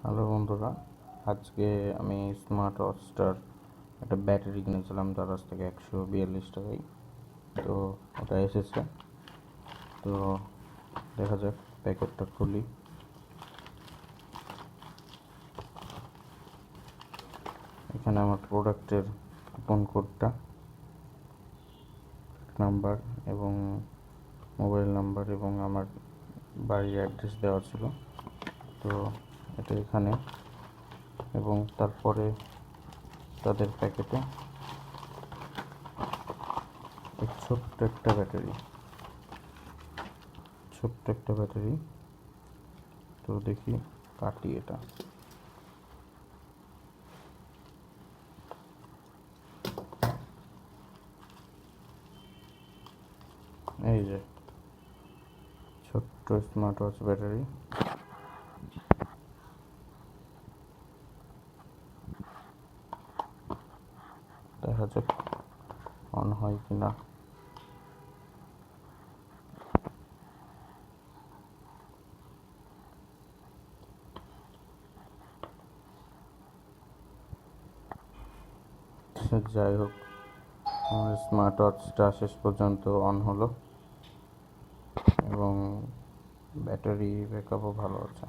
Hello বন্ধুরা, আজকে আমি স্মার্ট ওয়াচটার একটা ব্যাটারি কিনেছিলাম দারাজ থেকে 142 টাকায়। তো ওটা এসেছে। তো দেখা যাক, প্যাকেটটা খুলি। এখানে আমার প্রোডাক্টের কুপন কোডটা, নাম্বার এবং মোবাইল নাম্বার এবং আমার বাড়ির অ্যাড্রেস দেওয়া ছিল। তো এটা এখানে, এবং তারপরে তাদের প্যাকেটে ছোট্ট একটা ব্যাটারি। তো দেখি, কাটি এটা। এই যে ছোট্ট স্মার্ট ওয়াচ ব্যাটারি। দেখা যাক অন হয় কিনা। যাই হোক, আমার স্মার্ট ওয়াচটা শেষ পর্যন্ত অন হলো এবং ব্যাটারি ব্যাকআপও ভালো আছে।